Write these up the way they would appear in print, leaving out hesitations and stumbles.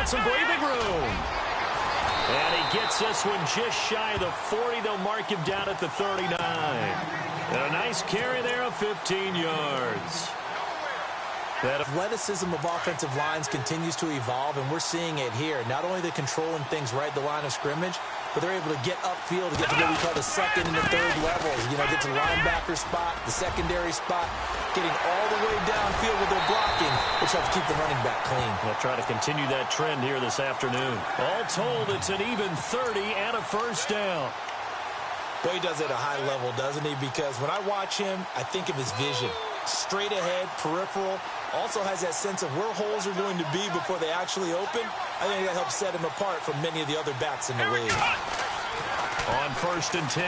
got some breathing room. And he gets this one just shy of the 40. They'll mark him down at the 39. And a nice carry there of 15 yards. That athleticism of offensive lines continues to evolve, and we're seeing it here. Not only are they controlling things right at the line of scrimmage, but they're able to get upfield to get to what we call the second and the third levels. You know, get to the linebacker spot, the secondary spot, getting all the way downfield with their blocking, which helps keep the running back clean. They'll try to continue that trend here this afternoon. All told, it's an even 30 and a first down. Boy, he does it at a high level, doesn't he? Because when I watch him, I think of his vision. Straight ahead, peripheral, also has that sense of where holes are going to be before they actually open. I think that helps set him apart from many of the other backs in the league. On 1st and 10,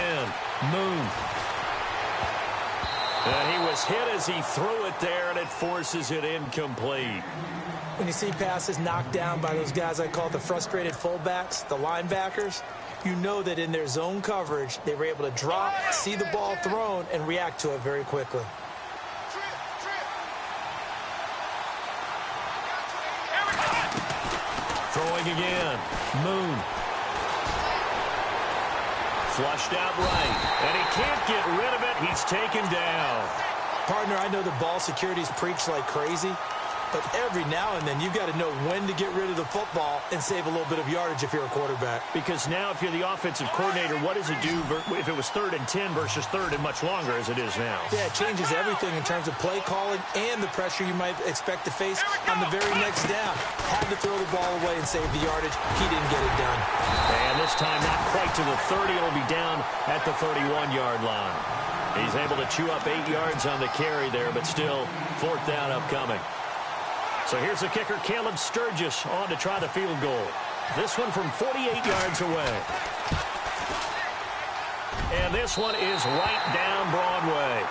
Moon. And he was hit as he threw it there, and it forces it incomplete. When you see passes knocked down by those guys I call the frustrated fullbacks, the linebackers, you know that in their zone coverage, they were able to drop, see the ball thrown, and react to it very quickly. Throwing again. Moon. Flushed out right. And he can't get rid of it. He's taken down. Partner, I know the ball security's preached like crazy, but every now and then you've got to know when to get rid of the football and save a little bit of yardage if you're a quarterback. Because now if you're the offensive coordinator, what does it do if it was 3rd and 10 versus 3rd and much longer as it is now? Yeah, it changes everything in terms of play calling and the pressure you might expect to face on the very next down. Had to throw the ball away and save the yardage. He didn't get it done. And this time not quite to the 30. It'll be down at the 31-yard line. He's able to chew up 8 yards on the carry there, but still 4th down upcoming. So here's the kicker, Caleb Sturgis, on to try the field goal. This one from 48 yards away. And this one is right down Broadway.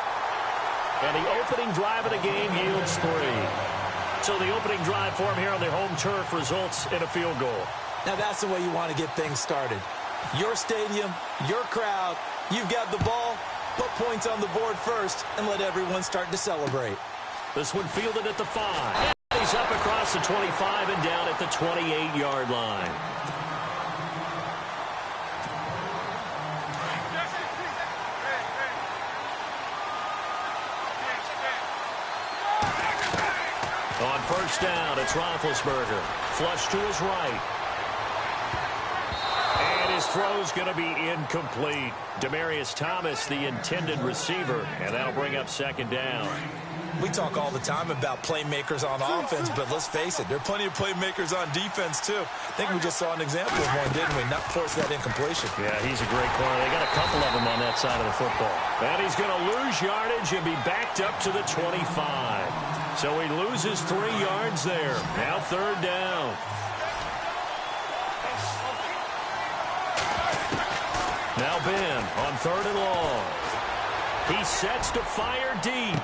And the opening drive of the game yields 3. So the opening drive for him here on the home turf results in a field goal. Now that's the way you want to get things started. Your stadium, your crowd, you've got the ball, put points on the board first, and let everyone start to celebrate. This one fielded at the 5. He's up across the 25 and down at the 28-yard line. On 1st down, it's Roethlisberger. Flush to his right. And his throw's going to be incomplete. Demaryius Thomas, the intended receiver, and that'll bring up 2nd down. We talk all the time about playmakers on offense, but let's face it, there are plenty of playmakers on defense, too. I think we just saw an example of one, didn't we? Not force that incompletion. Yeah, he's a great corner. They got a couple of them on that side of the football. And he's going to lose yardage and be backed up to the 25. So he loses 3 yards there. Now 3rd down. Now Ben on 3rd and long. He sets to fire deep.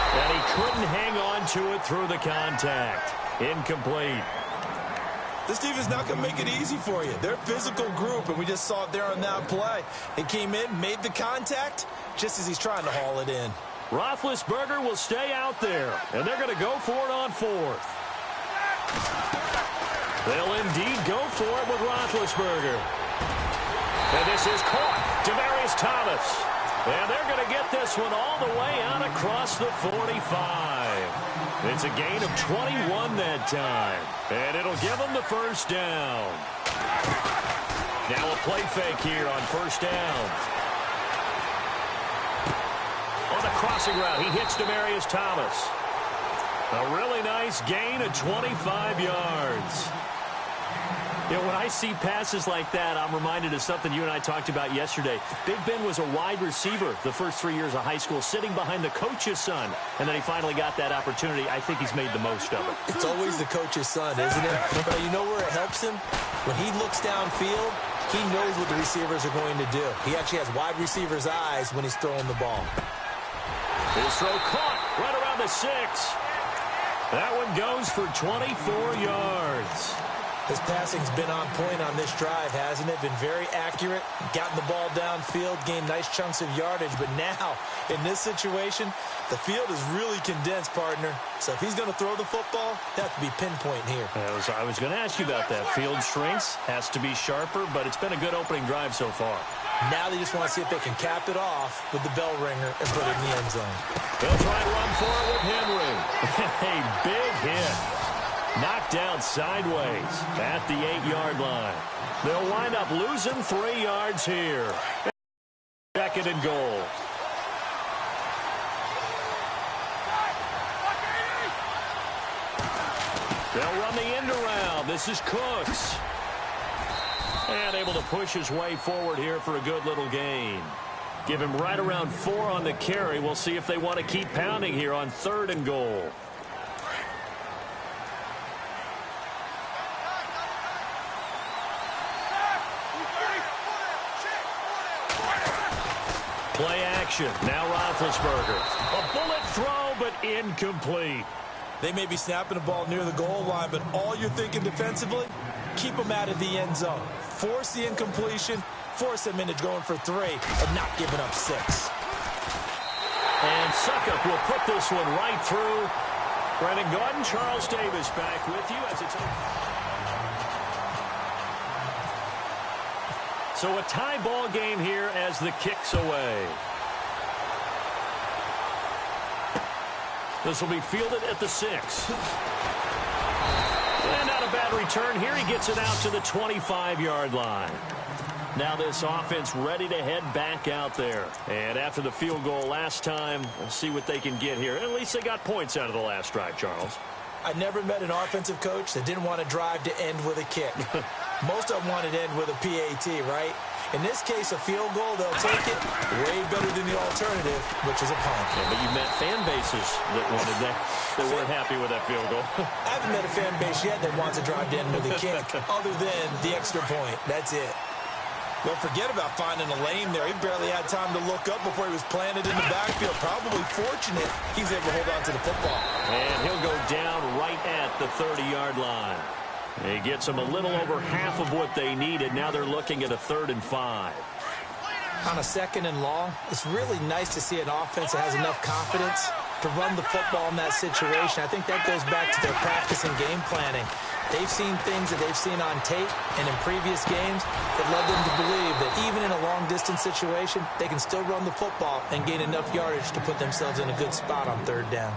And he couldn't hang on to it through the contact. Incomplete. This defense not going to make it easy for you. They're a physical group, and we just saw it there on that play. He came in, made the contact, just as he's trying to haul it in. Roethlisberger will stay out there, and they're going to go for it on 4th. They'll indeed go for it with Roethlisberger. And this is caught. Demaryius Thomas. And they're going to get this one all the way out across the 45. It's a gain of 21 that time. And it'll give them the 1st down. Now a play fake here on 1st down. On the crossing route, he hits Demaryius Thomas. A really nice gain of 25 yards. You know, when I see passes like that, I'm reminded of something you and I talked about yesterday. Big Ben was a wide receiver the first 3 years of high school, sitting behind the coach's son. And then he finally got that opportunity. I think he's made the most of it. It's always the coach's son, isn't it? But you know where it helps him? When he looks downfield, he knows what the receivers are going to do. He actually has wide receivers' eyes when he's throwing the ball. His throw caught right around the 6. That one goes for 24 yards. His passing's been on point on this drive, hasn't it? Been very accurate, gotten the ball downfield, gained nice chunks of yardage. But now, in this situation, the field is really condensed, partner. So if he's going to throw the football, that has to be pinpoint here. I was going to ask you about that. Field shrinks, has to be sharper, but it's been a good opening drive so far. Now they just want to see if they can cap it off with the bell ringer and put it in the end zone. They'll try to run for it with Henry. A big hit. Knocked down sideways at the 8-yard line. They'll wind up losing 3 yards here. 2nd and goal. They'll run the end around. This is Cooks. And able to push his way forward here for a good little gain. Give him right around 4 on the carry. We'll see if they want to keep pounding here on 3rd and goal. Play action. Now Roethlisberger. A bullet throw, but incomplete. They may be snapping the ball near the goal line, but all you're thinking defensively, keep them out of the end zone. Force the incompletion, force them into going for 3, and not giving up 6. And Suckup will put this one right through. Brandon Gordon, Charles Davis back with you as it's... So a tie ball game here as the kick's away. This will be fielded at the 6. And not a bad return here. He gets it out to the 25-yard line. Now this offense ready to head back out there. And after the field goal last time, let's see what they can get here. At least they got points out of the last drive, Charles. I never met an offensive coach that didn't want to drive to end with a kick. Most of them wanted to end with a PAT, right? In this case, a field goal, they'll take it way better than the alternative, which is a punt. Yeah, but you met fan bases that wanted that, that weren't happy with that field goal. I haven't met a fan base yet that wants to drive to end with a kick, other than the extra point. That's it. Don't forget about finding a lane there. He barely had time to look up before he was planted in the backfield. Probably fortunate he's able to hold on to the football. And he'll go down right at the 30-yard line. He gets them a little over half of what they needed. Now they're looking at a 3rd and 5. On a 2nd and long, it's really nice to see an offense that has enough confidence to run the football in that situation. I think that goes back to their practice and game planning. They've seen things that they've seen on tape and in previous games that led them to believe that even in a long-distance situation, they can still run the football and gain enough yardage to put themselves in a good spot on 3rd down.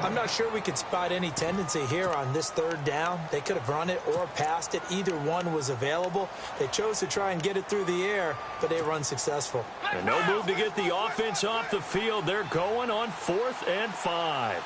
I'm not sure we could spot any tendency here on this 3rd down. They could have run it or passed it. Either one was available. They chose to try and get it through the air, but they were unsuccessful. And no move to get the offense off the field. They're going on 4th and 5.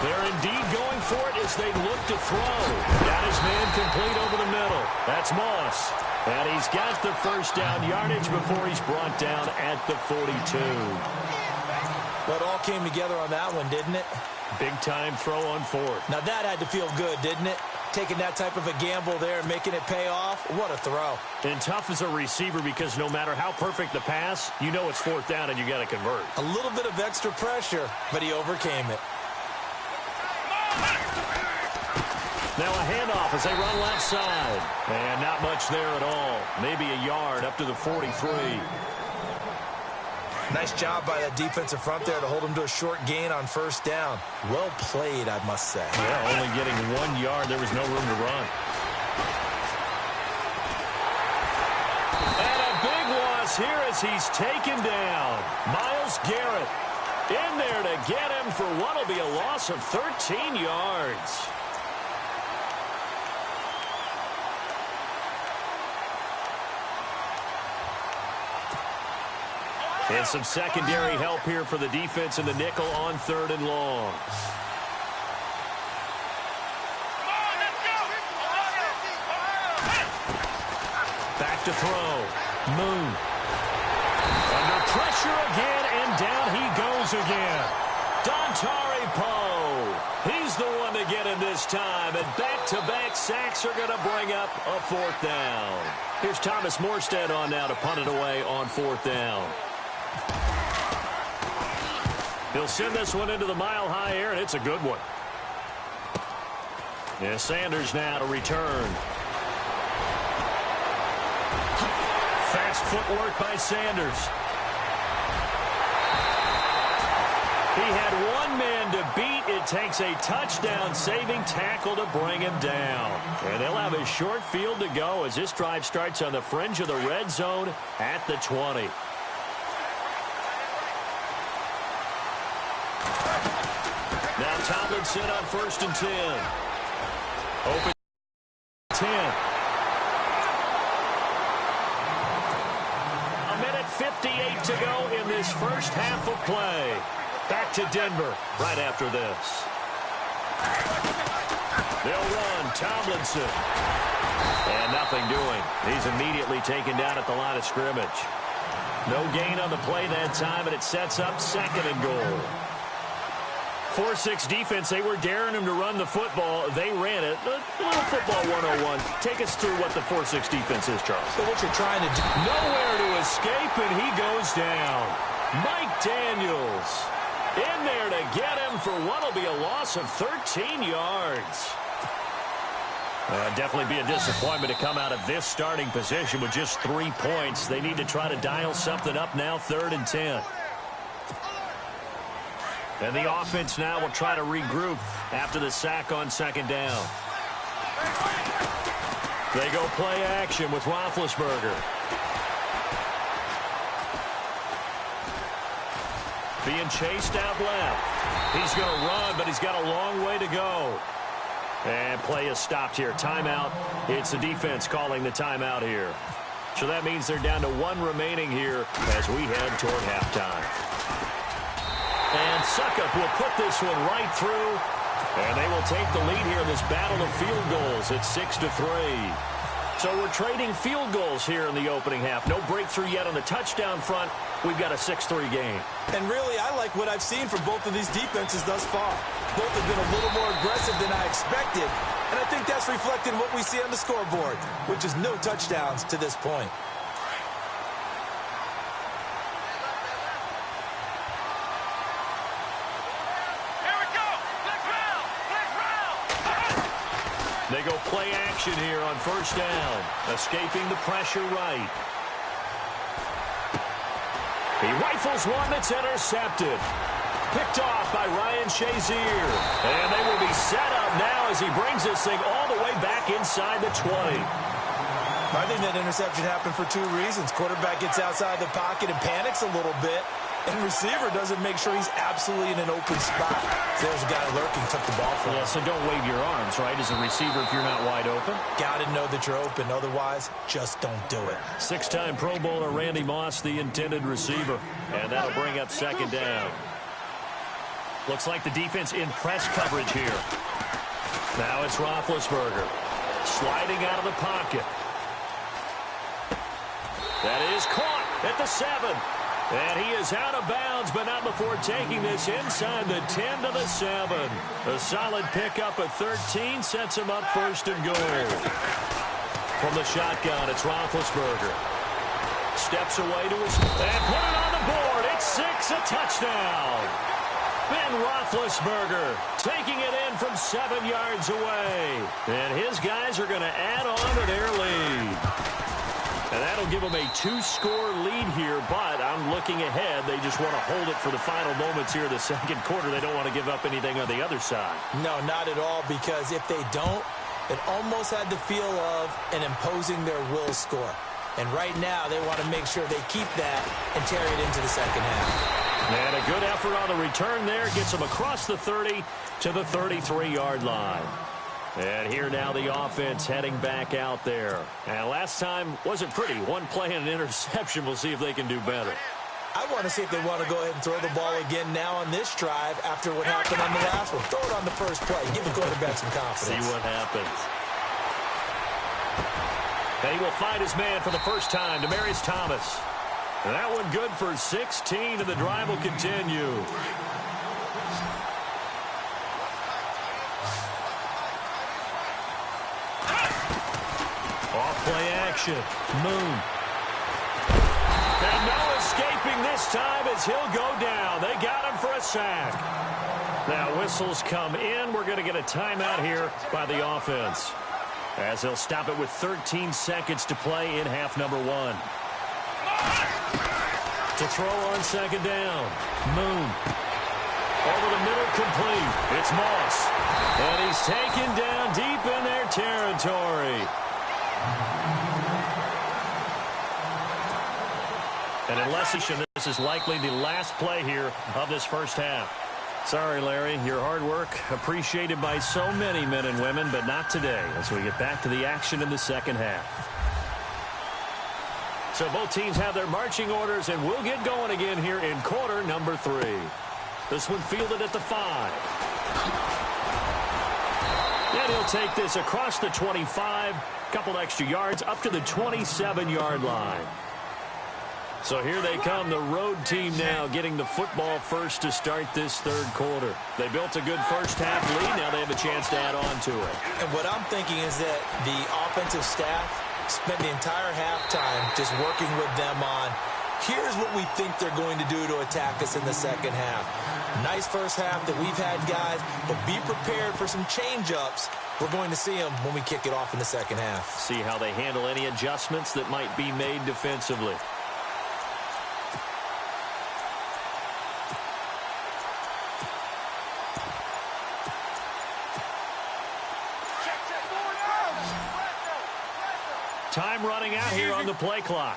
They're indeed going for it as they look to throw. Got his man complete over the middle. That's Moss. And he's got the 1st down yardage before he's brought down at the 42. Well, it all came together on that one, didn't it? Big-time throw on 4th. Now that had to feel good, didn't it? Taking that type of a gamble there and making it pay off. What a throw. And tough as a receiver because no matter how perfect the pass, you know it's 4th down and you got to convert. A little bit of extra pressure, but he overcame it. Now a handoff as they run left side. And not much there at all. Maybe a yard up to the 43. Nice job by that defensive front there to hold him to a short gain on 1st down. Well played, I must say. Yeah, only getting 1 yard. There was no room to run. And a big loss here as he's taken down. Myles Garrett in there to get him for what will be a loss of 13 yards. And some secondary help here for the defense in the nickel on 3rd and long. Back to throw. Moon. Under pressure again, and down he goes again. Dontari Poe. He's the one to get him this time, and back-to-back sacks are going to bring up a 4th down. Here's Thomas Morstead on now to punt it away on 4th down. He'll send this one into the mile-high air, and it's a good one. Yeah, Sanders now to return. Fast footwork by Sanders. He had one man to beat. It takes a touchdown-saving tackle to bring him down. And they'll have a short field to go as this drive starts on the fringe of the red zone at the 20. Now Tomlinson on 1st and 10. Open 10. 1:58 to go in this first half of play. Back to Denver right after this. They'll run Tomlinson. And nothing doing. He's immediately taken down at the line of scrimmage. No gain on the play that time, and it sets up 2nd and goal. 4-6 defense, they were daring him to run the football. They ran it. A little football 101. Take us through what the 4-6 defense is, Charles. So what you're trying to do. Nowhere to escape, and he goes down. Mike Daniels in there to get him for what will be a loss of 13 yards. Definitely be a disappointment to come out of this starting position with just 3 points. They need to try to dial something up now, 3rd and 10. And the offense now will try to regroup after the sack on 2nd down. They go play action with Roethlisberger. Being chased out left. He's going to run, but he's got a long way to go. And play is stopped here. Timeout. It's the defense calling the timeout here. So that means they're down to 1 remaining here as we head toward halftime. And Suckup will put this one right through. And they will take the lead here in this battle of field goals at 6-3. So we're trading field goals here in the opening half. No breakthrough yet on the touchdown front. We've got a 6-3 game. And really, I like what I've seen from both of these defenses thus far. Both have been a little more aggressive than I expected. And I think that's reflected in what we see on the scoreboard, which is no touchdowns to this point. They go play action here on 1st down. Escaping the pressure right. He rifles one that's intercepted. Picked off by Ryan Shazier. And they will be set up now as he brings this thing all the way back inside the 20. I think that interception happened for 2 reasons. Quarterback gets outside the pocket and panics a little bit. And receiver doesn't make sure he's absolutely in an open spot. So there's a guy lurking, took the ball from him. Yeah, so don't wave your arms, right, as a receiver if you're not wide open. Got to know that you're open. Otherwise, just don't do it. 6-time Pro Bowler Randy Moss, the intended receiver. And that'll bring up 2nd down. Looks like the defense in press coverage here. Now it's Roethlisberger. Sliding out of the pocket. That is caught at the 7. And he is out of bounds, but not before taking this inside the 10 to the 7. A solid pickup at 13 sets him up 1st and goal. From the shotgun, it's Roethlisberger. Steps away to his... And put it on the board. It's 6, a touchdown. Ben Roethlisberger taking it in from 7 yards away. And his guys are going to add on to their lead. And that'll give them a 2-score lead here, but I'm looking ahead. They just want to hold it for the final moments here in the 2nd quarter. They don't want to give up anything on the other side. No, not at all, because if they don't, it almost had the feel of an imposing their will score. And right now, they want to make sure they keep that and carry it into the 2nd half. And a good effort on the return there. Gets them across the 30 to the 33-yard line. And here now the offense heading back out there. And last time wasn't pretty. 1 play and an interception. We'll see if they can do better. I want to see if they want to go ahead and throw the ball again now on this drive after what happened on the last one. Throw it on the first play. Give the quarterback some confidence. See what happens. And he will find his man for the first time, Demaryius Thomas. And that one good for 16, and the drive will continue. protection. Moon. And no escaping this time as he'll go down. They got him for a sack. Now whistles come in. We're going to get a timeout here by the offense, as they'll stop it with 13 seconds to play in half number 1. To throw on second down. Moon. Over the middle, complete. It's Moss. And he's taken down deep in their territory. And unless this is likely the last play here of this first half. Sorry, Larry, your hard work appreciated by so many men and women, but not today as we get back to the action in the second half. So both teams have their marching orders, and we'll get going again here in quarter number 3. This one fielded at the 5. And he'll take this across the 25, couple extra yards up to the 27-yard line. So here they come, the road team now getting the football first to start this third quarter. They built a good first half lead. Now they have a chance to add on to it. And what I'm thinking is that the offensive staff spent the entire halftime just working with them on, here's what we think they're going to do to attack us in the second half. Nice first half that we've had, guys, but be prepared for some change-ups. We're going to see them when we kick it off in the second half. See how they handle any adjustments that might be made defensively. Time running out here on the play clock.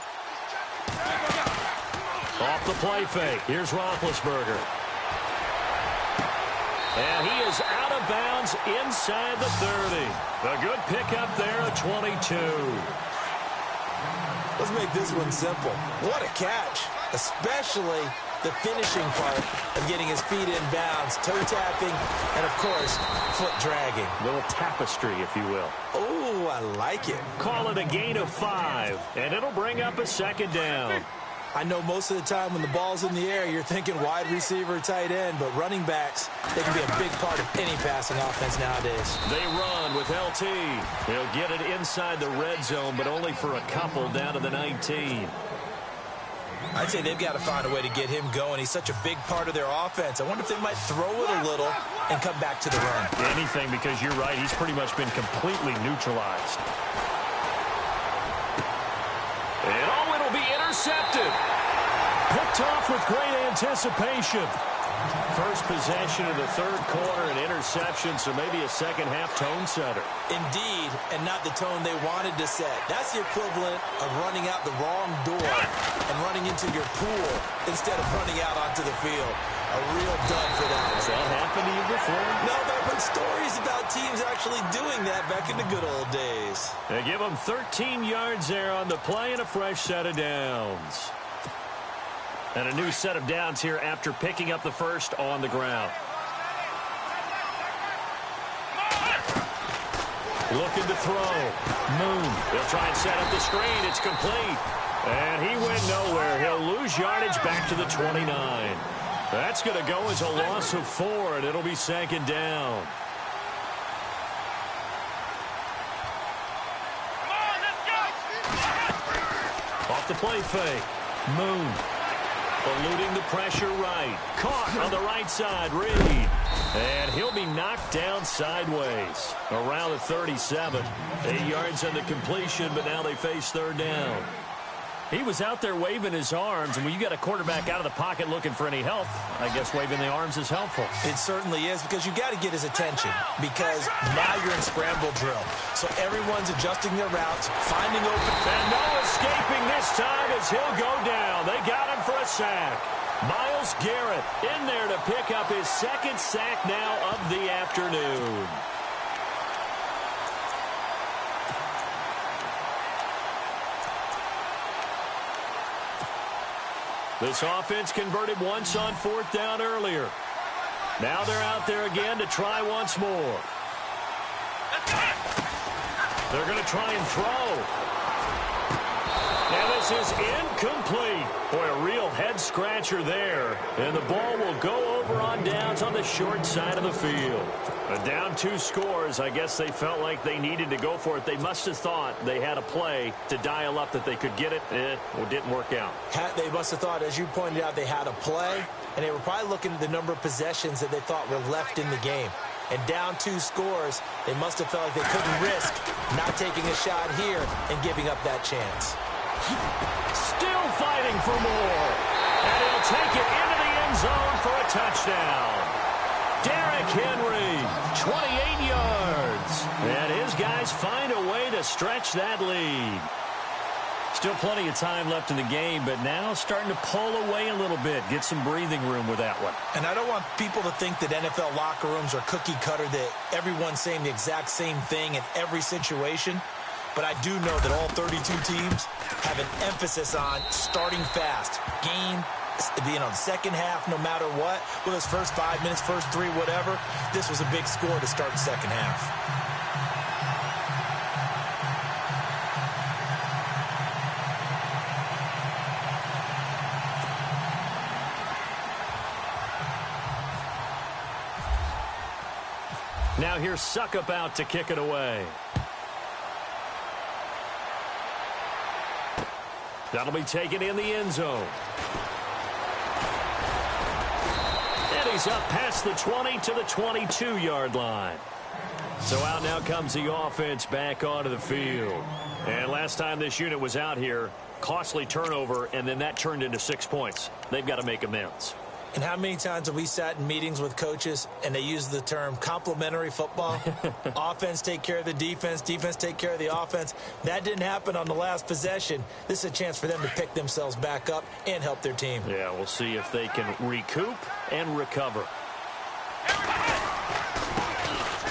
Off the play fake. Here's Roethlisberger. And he is out of bounds inside the 30. A good pickup there at 22. Let's make this one simple. What a catch, especially the finishing part of getting his feet in bounds, toe tapping, and, of course, foot dragging. A little tapestry, if you will. Oh, I like it. Call it a gain of 5, and it'll bring up a second down. I know most of the time when the ball's in the air, you're thinking wide receiver, tight end, but running backs, they can be a big part of any passing offense nowadays. They run with LT. He'll get it inside the red zone, but only for a couple down to the 19. I'd say they've got to find a way to get him going. He's such a big part of their offense. I wonder if they might throw it a little and come back to the run. Anything, because you're right. He's pretty much been completely neutralized. And oh, it'll be intercepted. Picked off with great anticipation. First possession of the third quarter, an interception, so maybe a second half tone setter. Indeed, and not the tone they wanted to set. That's the equivalent of running out the wrong door and running into your pool instead of running out onto the field. A real dud for that. Has that happened to you before? No, but I've heard stories about teams actually doing that back in the good old days. They give them 13 yards there on the play and a fresh set of downs. And a new set of downs here after picking up the first on the ground. Looking to throw. Moon. They'll try and set up the screen. It's complete. And he went nowhere. He'll lose yardage back to the 29. That's going to go as a loss of 4, and it'll be second down. Off the play fake. Moon. Eluding the pressure right. Caught on the right side, Reed. And he'll be knocked down sideways. Around the 37. 8 yards on the completion, but now they face third down. He was out there waving his arms, and when you got a quarterback out of the pocket looking for any help, I guess waving the arms is helpful. It certainly is, because you got to get his attention, because now you're in scramble drill. So everyone's adjusting their routes, finding open. And no escaping this time as he'll go down. They got him for a sack. Myles Garrett in there to pick up his second sack now of the afternoon. This offense converted once on fourth down earlier. Now they're out there again to try once more. They're going to try and throw. And this is incomplete. Boy, a real head-scratcher there. And the ball will go over on downs on the short side of the field. Down 2 scores, I guess they felt like they needed to go for it. They must have thought they had a play to dial up that they could get it. It didn't work out. They must have thought, as you pointed out, they had a play, and they were probably looking at the number of possessions that they thought were left in the game. And down 2 scores, they must have felt like they couldn't risk not taking a shot here and giving up that chance. Still fighting for more. And he'll take it into the end zone for a touchdown. Derrick Henry, 28 yards. And his guys find a way to stretch that lead. Still plenty of time left in the game, but now starting to pull away a little bit. Get some breathing room with that one. And I don't want people to think that NFL locker rooms are cookie cutter, that everyone's saying the exact same thing in every situation. But I do know that all 32 teams have an emphasis on starting fast. Game, the second half, no matter what. Whether it's first 5 minutes, first 3, whatever. This was a big score to start the second half. Now here's Suckup out to kick it away. That'll be taken in the end zone. And he's up past the 20 to the 22-yard line. So out now comes the offense back onto the field. And last time this unit was out here, costly turnover, and then that turned into 6 points. They've got to make amends. And how many times have we sat in meetings with coaches and they use the term complementary football? Offense take care of the defense, defense take care of the offense. That didn't happen on the last possession. This is a chance for them to pick themselves back up and help their team. Yeah, we'll see if they can recoup and recover.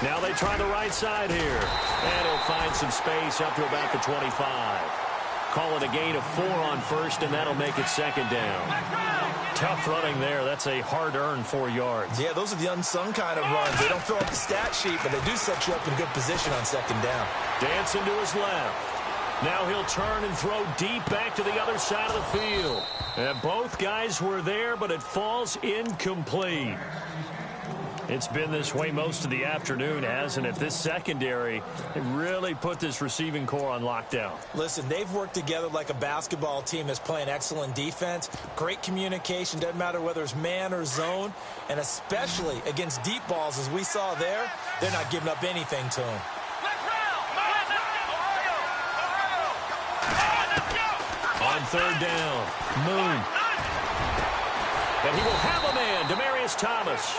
Now they try the right side here. And he'll find some space up to about the 25. Call it a gain of 4 on first, and that'll make it second down. Tough running there. That's a hard-earned 4 yards. Yeah, those are the unsung kind of runs. They don't fill up the stat sheet, but they do set you up in good position on second down. Dancing to his left. Now he'll turn and throw deep back to the other side of the field. And both guys were there, but it falls incomplete. It's been this way most of the afternoon, hasn't it? This secondary, they really put this receiving core on lockdown. Listen, they've worked together like a basketball team that's playing excellent defense. Great communication, doesn't matter whether it's man or zone. And especially against deep balls, as we saw there, they're not giving up anything to them. On third down, Moon. And he will have a man, Demaryius Thomas.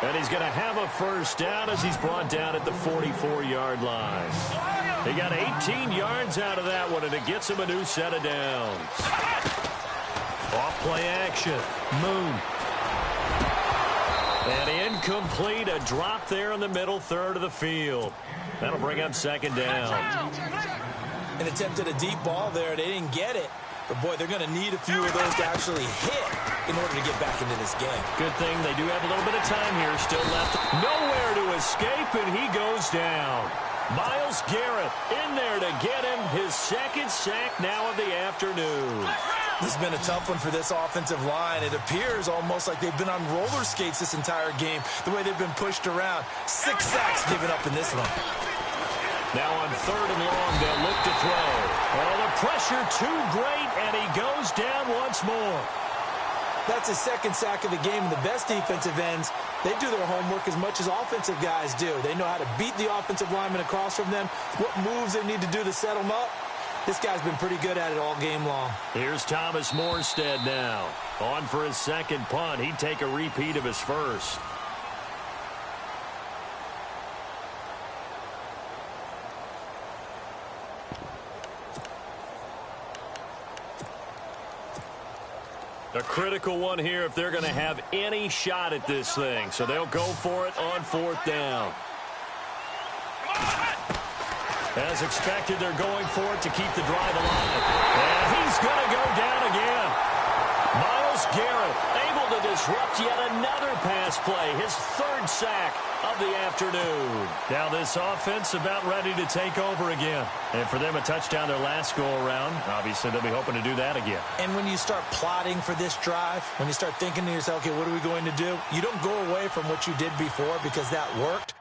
And he's going to have a first down as he's brought down at the 44-yard line. He got 18 yards out of that one, and it gets him a new set of downs. Off-play action. Moon. And incomplete, a drop there in the middle third of the field. That'll bring up second down. An attempt at a deep ball there. They didn't get it. But, boy, they're going to need a few of those to actually hit in order to get back into this game. Good thing they do have a little bit of time here still left. Nowhere to escape, and he goes down. Myles Garrett in there to get him his second sack now of the afternoon. This has been a tough one for this offensive line. It appears almost like they've been on roller skates this entire game, the way they've been pushed around. 6 sacks given up in this one. Now on third and long, they'll look to throw. Oh, the pressure too great, and he goes down once more. That's his second sack of the game, and the best defensive ends, they do their homework as much as offensive guys do. They know how to beat the offensive lineman across from them, what moves they need to do to set them up. This guy's been pretty good at it all game long. Here's Thomas Morstead now. On for his second punt. He'd take a repeat of his first. A critical one here if they're going to have any shot at this thing. So they'll go for it on fourth down. As expected, they're going for it to keep the drive alive. And he's going to go down again. Myles Myles Garrett able to disrupt yet another pass play, his third sack of the afternoon. Now this offense about ready to take over again. And for them, a touchdown their last go-around. Obviously, they'll be hoping to do that again. And when you start plotting for this drive, when you start thinking to yourself, okay, what are we going to do? You don't go away from what you did before because that worked.